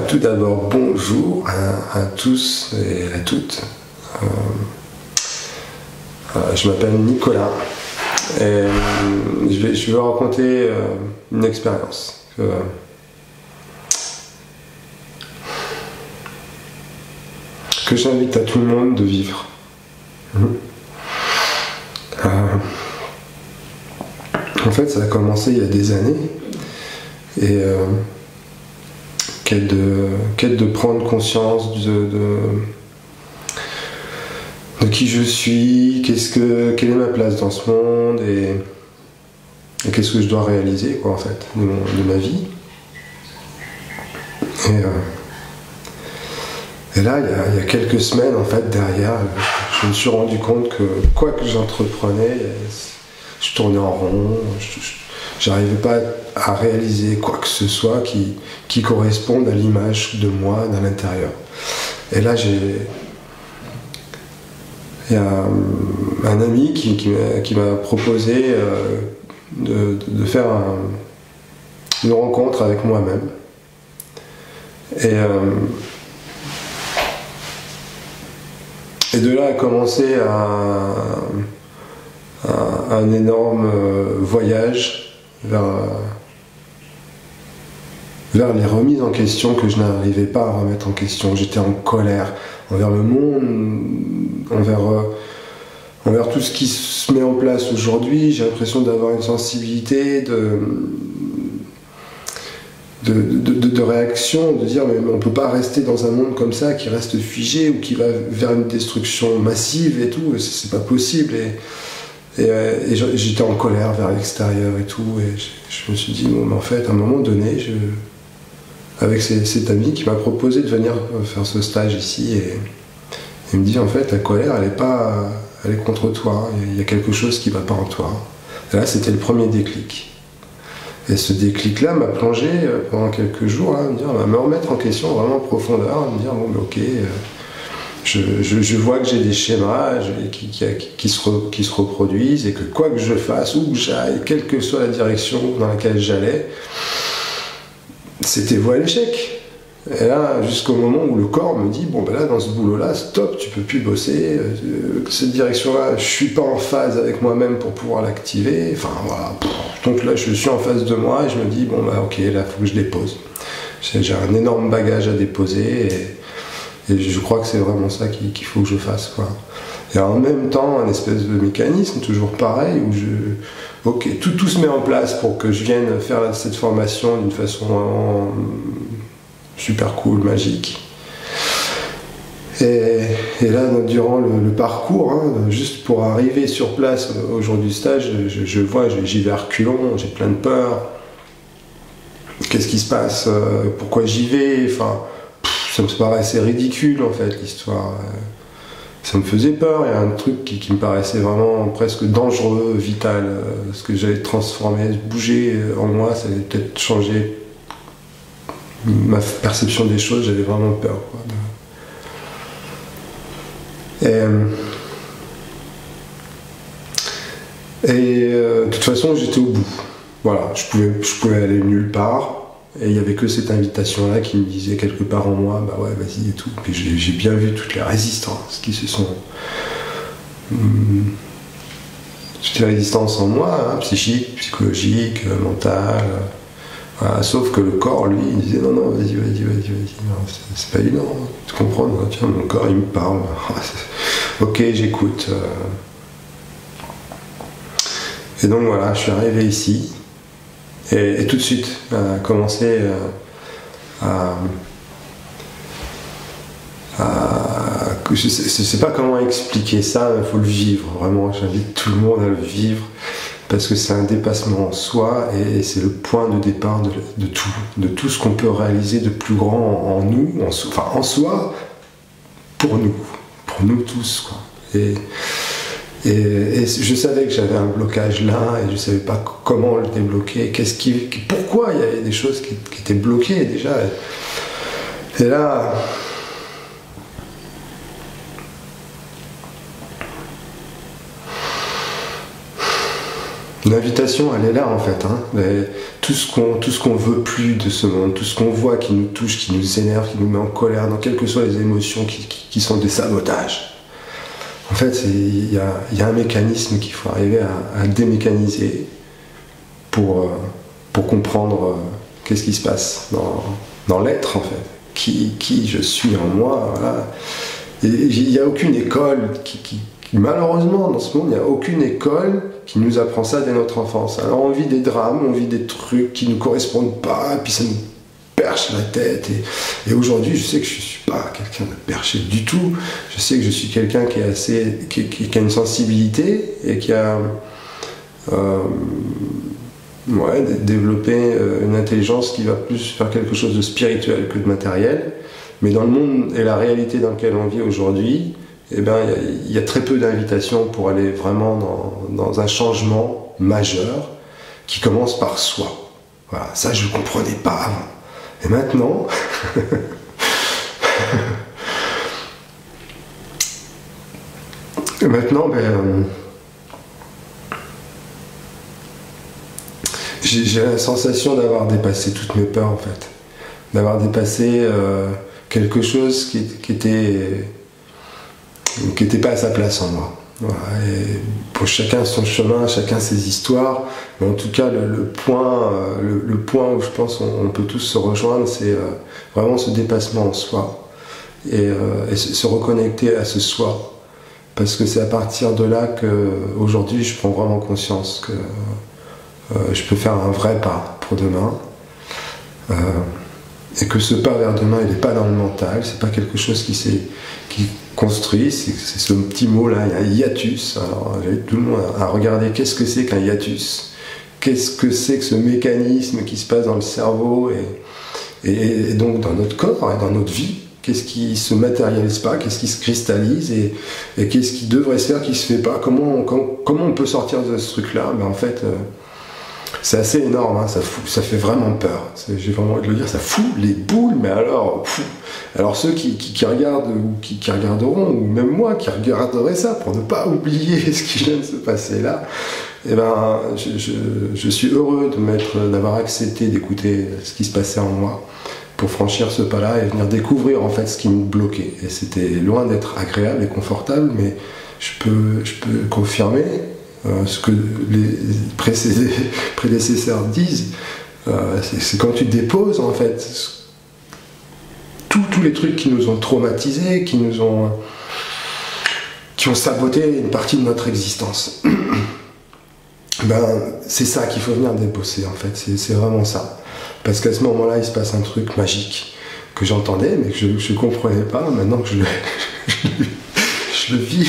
Tout d'abord, bonjour à tous et à toutes. Je m'appelle Nicolas et je vais vous raconter une expérience que j'invite à tout le monde de vivre. En fait, ça a commencé il y a des années et quête de prendre conscience de qui je suis, quelle est ma place dans ce monde et qu'est-ce que je dois réaliser quoi en fait de ma vie. Et là, il y a quelques semaines en fait derrière, je me suis rendu compte que quoi que j'entreprenais, je tournais en rond, j'arrivais pas à réaliser quoi que ce soit qui corresponde à l'image de moi dans l'intérieur. Et là, il y a un ami qui m'a proposé de faire une rencontre avec moi-même. Et de là a commencé un énorme voyage vers les remises en question que je n'arrivais pas à remettre en question. J'étais en colère envers le monde, envers tout ce qui se met en place aujourd'hui. J'ai l'impression d'avoir une sensibilité de réaction, de dire mais on ne peut pas rester dans un monde comme ça qui reste figé ou qui va vers une destruction massive et tout, c'est pas possible. Et j'étais en colère vers l'extérieur et tout, et je me suis dit bon, mais en fait à un moment donné avec cet ami qui m'a proposé de venir faire ce stage ici, et il me dit en fait la colère elle est contre toi, il y a quelque chose qui va pas en toi. Et là c'était le premier déclic. Et ce déclic-là m'a plongé pendant quelques jours à me remettre en question vraiment en profondeur, à me dire bon mais ok, je vois que j'ai des schémas qui se reproduisent et que quoi que je fasse, où que j'aille, quelle que soit la direction dans laquelle j'allais, c'était voué à l'échec. Et là, jusqu'au moment où le corps me dit bon ben là dans ce boulot-là, stop, tu peux plus bosser, cette direction-là, je suis pas en phase avec moi-même pour pouvoir l'activer. Enfin voilà. Donc là, je suis en face de moi et je me dis bon bah ok, là faut que je dépose. J'ai un énorme bagage à déposer et je crois que c'est vraiment ça qu'il faut que je fasse quoi. Et en même temps, un espèce de mécanisme toujours pareil où tout se met en place pour que je vienne faire cette formation d'une façon vraiment super cool, magique. Et là, durant le parcours, juste pour arriver sur place au jour du stage, je vois, j'y vais à reculons, j'ai plein de peur. Qu'est-ce qui se passe? Pourquoi j'y vais? Enfin, ça me paraissait ridicule en fait l'histoire. Ça me faisait peur. Il y a un truc qui me paraissait vraiment presque dangereux, vital. Ce que j'allais transformer, bouger en moi, ça allait peut-être changer ma perception des choses. J'avais vraiment peur quoi. De toute façon, j'étais au bout. Voilà, je pouvais aller nulle part. Et il n'y avait que cette invitation-là qui me disait quelque part en moi, bah ouais, vas-y et tout. Puis j'ai bien vu toutes les résistances qui se sont... toutes les résistances en moi, psychiques, psychologiques, mentales. Voilà, sauf que le corps, lui, il disait non, vas-y. C'est pas évident, tu comprends, tiens, mon corps, il me parle. Ok, j'écoute. Et donc voilà, je suis arrivé ici. Et tout de suite, commencé je sais pas comment expliquer ça, il faut le vivre, vraiment, j'invite tout le monde à le vivre, parce que c'est un dépassement en soi, et c'est le point de départ de tout ce qu'on peut réaliser de plus grand en nous, en soi, pour nous tous, quoi. Et je savais que j'avais un blocage là et je savais pas comment le débloquer, pourquoi il y avait des choses qui étaient bloquées déjà. Et là, L'invitation, elle est là en fait. Hein. Tout ce qu'on veut plus de ce monde, tout ce qu'on voit qui nous touche, qui nous énerve, qui nous met en colère, dans quelles que soient les émotions qui sont des sabotages. En fait, il y a un mécanisme qu'il faut arriver à démécaniser pour comprendre qu'est-ce qui se passe dans l'être en fait. Qui je suis en moi. Voilà. Et il n'y a aucune école malheureusement, dans ce monde, il n'y a aucune école qui nous apprend ça dès notre enfance. Alors on vit des drames, on vit des trucs qui ne nous correspondent pas, et puis ça nous perche la tête. Et aujourd'hui, je sais que je ne suis pas quelqu'un de perché du tout. Je sais que je suis quelqu'un qui a une sensibilité et qui a développé une intelligence qui va plus faire quelque chose de spirituel que de matériel. Mais dans le monde et la réalité dans laquelle on vit aujourd'hui, eh ben, il y a très peu d'invitations pour aller vraiment dans un changement majeur qui commence par soi. Voilà, ça je ne comprenais pas avant. Et maintenant, j'ai la sensation d'avoir dépassé toutes mes peurs en fait. D'avoir dépassé quelque chose qui était pas à sa place en moi. Voilà. Et pour chacun son chemin, chacun ses histoires, mais en tout cas le point où je pense on peut tous se rejoindre, c'est vraiment ce dépassement en soi et se reconnecter à ce soi, parce que c'est à partir de là que aujourd'hui je prends vraiment conscience que je peux faire un vrai pas pour demain, et que ce pas vers demain il n'est pas dans le mental, c'est pas quelque chose qui construit, c'est ce petit mot là, il y a un hiatus. Alors j'invite tout le monde à regarder qu'est-ce que c'est qu'un hiatus, qu'est-ce que c'est que ce mécanisme qui se passe dans le cerveau et donc dans notre corps et dans notre vie, qu'est-ce qui se matérialise pas, qu'est-ce qui se cristallise et qu'est-ce qui devrait se faire qui se fait pas, comment on peut sortir de ce truc là. En fait c'est assez énorme, hein, ça fait vraiment peur. J'ai vraiment envie de le dire, ça fout les boules, mais alors, alors ceux qui regardent ou qui regarderont, ou même moi qui regarderai ça pour ne pas oublier ce qui vient de se passer là, eh ben, je suis heureux d'avoir accepté d'écouter ce qui se passait en moi pour franchir ce pas-là et venir découvrir en fait ce qui me bloquait. Et c'était loin d'être agréable et confortable, mais je peux confirmer ce que les prédécesseurs disent, c'est quand tu déposes en fait tous les trucs qui nous ont traumatisés, qui ont saboté une partie de notre existence. C'est ça qu'il faut venir déposer en fait, c'est vraiment ça. Parce qu'à ce moment-là, il se passe un truc magique que j'entendais, mais que je ne comprenais pas. Maintenant que je le vis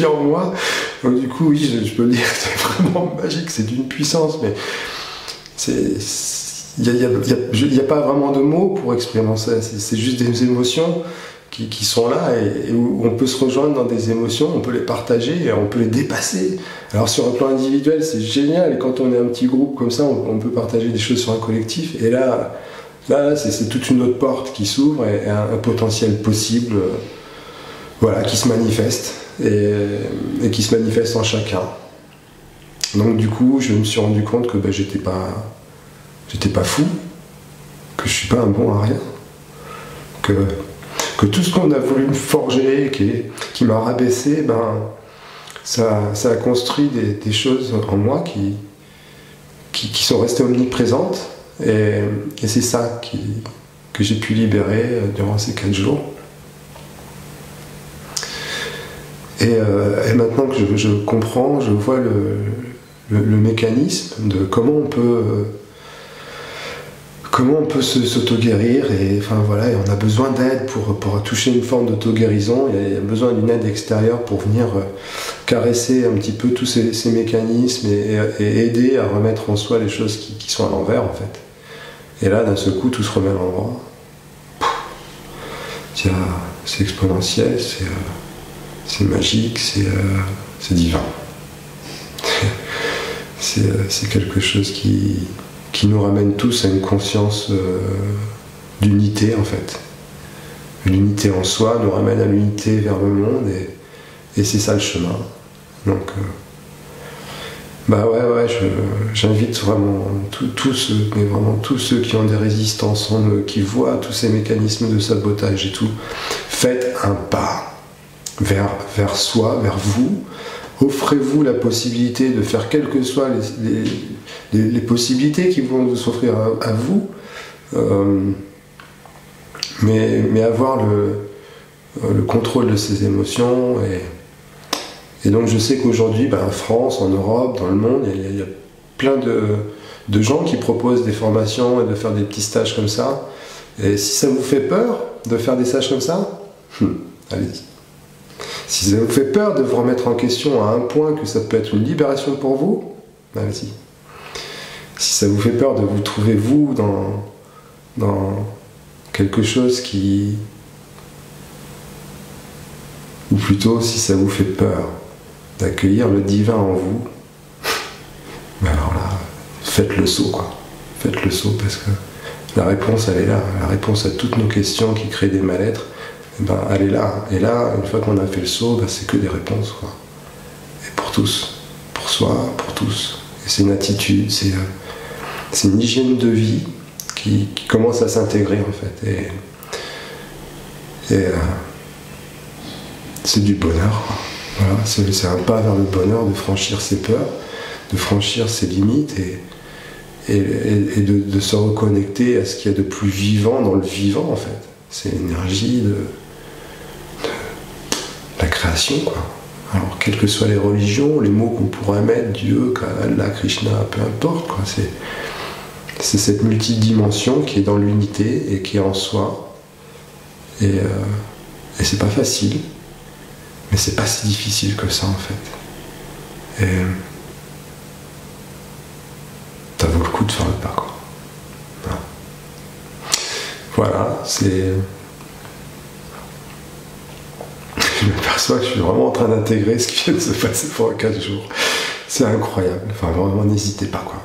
en moi. Donc, du coup, oui, je peux le dire, c'est vraiment magique, c'est d'une puissance, mais il n'y a pas vraiment de mots pour exprimer ça. C'est juste des émotions qui sont là et où on peut se rejoindre dans des émotions, on peut les partager et on peut les dépasser. Alors sur un plan individuel, c'est génial, et quand on est un petit groupe comme ça, on peut partager des choses sur un collectif, et là c'est toute une autre porte qui s'ouvre et un potentiel possible qui se manifeste et qui se manifeste en chacun. Donc du coup, je me suis rendu compte que j'étais pas fou, que je suis pas un bon à rien, que tout ce qu'on a voulu me forger, qui m'a rabaissé, ça a construit des choses en moi qui sont restées omniprésentes, et c'est ça que j'ai pu libérer durant ces 4 jours. Et maintenant que je comprends, je vois le mécanisme de comment on peut s'auto-guérir, et on a besoin d'aide pour toucher une forme d'auto-guérison. Il y a besoin d'une aide extérieure pour venir caresser un petit peu tous ces mécanismes et aider à remettre en soi les choses qui sont à l'envers en fait. Et là, d'un seul coup, tout se remet à l'endroit. C'est exponentiel, c'est magique, c'est divin. C'est quelque chose qui nous ramène tous à une conscience d'unité en fait. L'unité en soi nous ramène à l'unité vers le monde, et c'est ça le chemin. Donc Bah ouais, j'invite vraiment tous ceux qui ont des résistances en eux, qui voient tous ces mécanismes de sabotage et tout, faites un pas vers soi, vers vous, offrez-vous la possibilité de faire quelles que soient les possibilités qui vont s'offrir à vous, mais avoir le contrôle de ses émotions. Et donc je sais qu'aujourd'hui, en France, en Europe, dans le monde, il y a plein de gens qui proposent des formations et de faire des petits stages comme ça. Et si ça vous fait peur de faire des stages comme ça, allez-y. Si ça vous fait peur de vous remettre en question à un point que ça peut être une libération pour vous, allez-y. Si ça vous fait peur de vous trouver vous dans quelque chose qui... Ou plutôt, si ça vous fait peur d'accueillir le divin en vous, mais alors là, faites le saut, quoi. Faites le saut, parce que la réponse, elle est là. La réponse à toutes nos questions qui créent des mal-être, elle est là. Et là, une fois qu'on a fait le saut, c'est que des réponses, quoi. Et pour tous. Pour soi, pour tous. Et c'est une attitude, c'est une hygiène de vie qui commence à s'intégrer, en fait. Et c'est du bonheur, quoi. Voilà, c'est un pas vers le bonheur de franchir ses peurs, de franchir ses limites et de se reconnecter à ce qu'il y a de plus vivant dans le vivant, en fait. C'est l'énergie de la création, quoi. Alors, quelles que soient les religions, les mots qu'on pourrait mettre, Dieu, Allah, Krishna, peu importe, quoi. C'est cette multidimension qui est dans l'unité et qui est en soi. Et c'est pas facile. Mais c'est pas si difficile que ça, en fait. Et ça vaut le coup de faire le pas, quoi. Voilà, c'est... Je m'aperçois que je suis vraiment en train d'intégrer ce qui vient de se passer pendant 4 jours. C'est incroyable. Enfin, vraiment, n'hésitez pas, quoi.